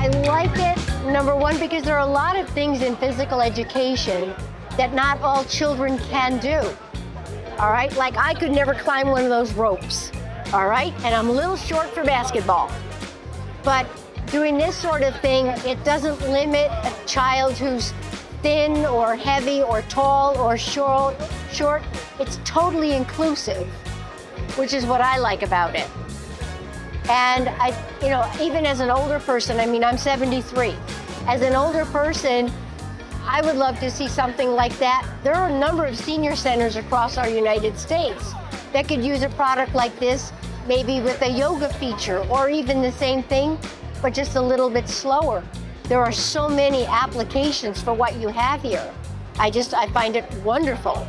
I like it, number one, because there are a lot of things in physical education that not all children can do. All right, like I could never climb one of those ropes, all right? And I'm a little short for basketball. But doing this sort of thing, it doesn't limit a child who's thin or heavy or tall or short. It's totally inclusive, which is what I like about it. And even as an older person, I mean, I'm 73. As an older person, I would love to see something like that. There are a number of senior centers across our United States that could use a product like this, maybe with a yoga feature, or even the same thing, but just a little bit slower. There are so many applications for what you have here. I find it wonderful.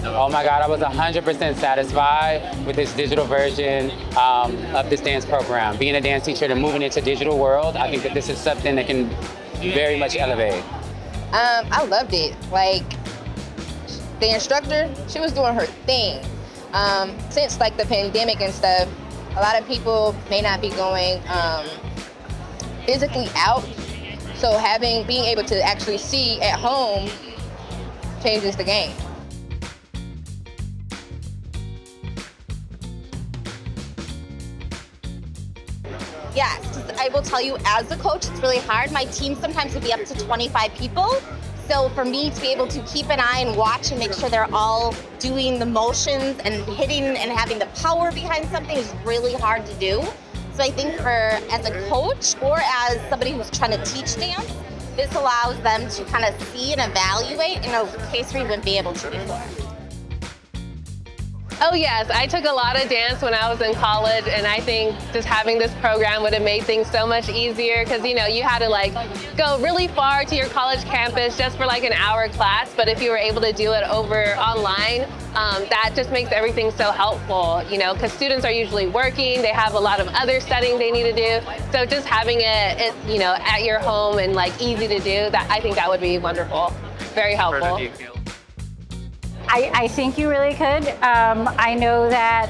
Oh my God, I was 100% satisfied with this digital version of this dance program. Being a dance teacher and moving into digital world, I think that this is something that can very much elevate. I loved it. Like, the instructor, she was doing her thing. Since like the pandemic and stuff, a lot of people may not be going physically out. So being able to actually see at home changes the game. Yes, I will tell you, as a coach, it's really hard. My team sometimes will be up to 25 people. So for me to be able to keep an eye and watch and make sure they're all doing the motions and hitting and having the power behind something is really hard to do. So I think as a coach or as somebody who's trying to teach dance, this allows them to kind of see and evaluate in a case where you wouldn't be able to before. Oh yes, I took a lot of dance when I was in college, and I think just having this program would have made things so much easier because you had to go really far to your college campus just for an hour class, but if you were able to do it over online, that just makes everything so helpful, because students are usually working, they have a lot of other studying they need to do, so just having it at your home and easy to do, I think that would be wonderful, very helpful. I think you really could. I know that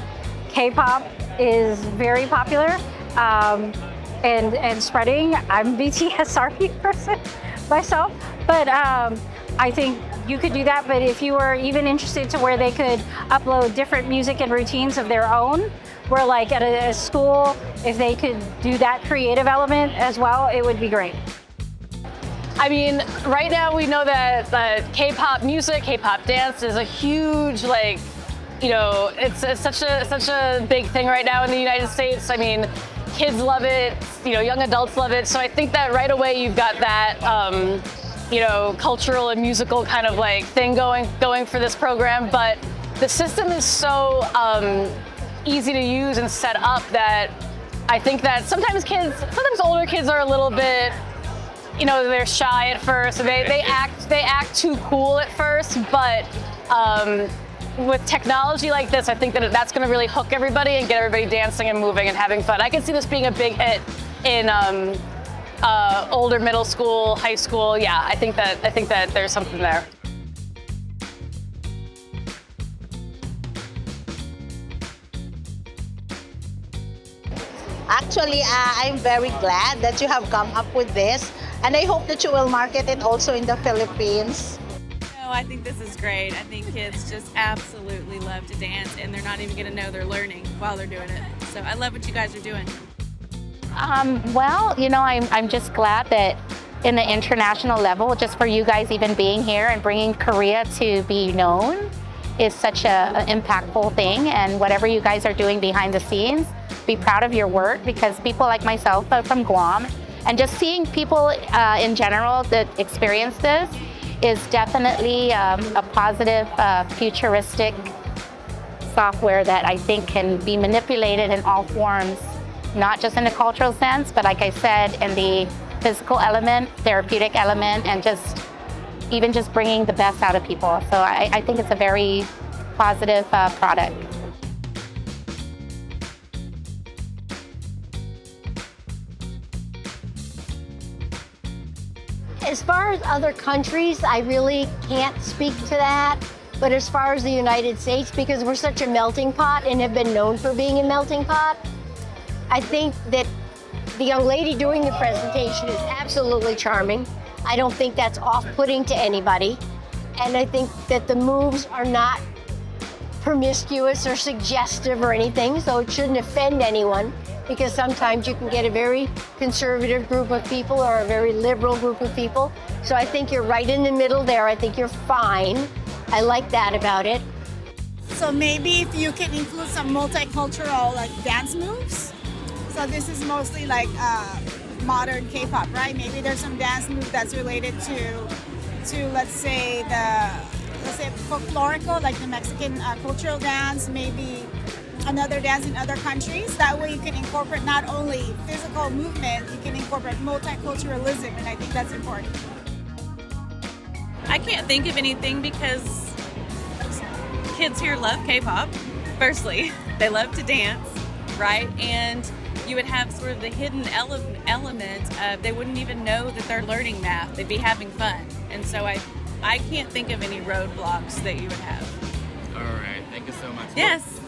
K-pop is very popular and spreading. I'm a BTS ARMY person myself, but I think you could do that. But if you were even interested to where they could upload different music and routines of their own, where at a school, if they could do that creative element as well, it would be great. I mean, right now we know that K-pop music, K-pop dance is a huge, it's such a big thing right now in the United States. I mean, kids love it, young adults love it. So I think that right away you've got that, cultural and musical kind of thing going for this program. But the system is so easy to use and set up that I think that sometimes older kids are a little bit, they're shy at first. They act too cool at first, but with technology like this, I think that's going to really hook everybody and get everybody dancing and moving and having fun. I can see this being a big hit in older middle school, high school. Yeah, I think that there's something there. Actually, I'm very glad that you have come up with this, and I hope that you will market it also in the Philippines. No, I think this is great. I think kids just absolutely love to dance, and they're not even going to know they're learning while they're doing it. So I love what you guys are doing. Well, I'm just glad that in the international level, just for you guys even being here and bringing Korea to be known is such an impactful thing. And whatever you guys are doing behind the scenes, be proud of your work, because people like myself are from Guam, and just seeing people in general that experience this is definitely a positive, futuristic software that I think can be manipulated in all forms, not just in a cultural sense, but like I said, in the physical element, therapeutic element, and even just bringing the best out of people. So I think it's a very positive product. As far as other countries, I really can't speak to that. But as far as the United States, because we're such a melting pot and have been known for being a melting pot, I think that the young lady doing the presentation is absolutely charming. I don't think that's off-putting to anybody. And I think that the moves are not promiscuous or suggestive or anything, so it shouldn't offend anyone, because sometimes you can get a very conservative group of people or a very liberal group of people. So I think you're right in the middle there. I think you're fine. I like that about it. So maybe if you can include some multicultural like dance moves. So this is mostly like modern K-pop, right? Maybe there's some dance move that's related to let's say folklorical, like the Mexican cultural dance, maybe another dance in other countries. That way you can incorporate not only physical movement, you can incorporate multiculturalism, and I think that's important. I can't think of anything because kids here love K-pop. Firstly, they love to dance, right? And you would have sort of the hidden element of they wouldn't even know that they're learning math. They'd be having fun. And so I can't think of any roadblocks that you would have. All right, thank you so much. Yes.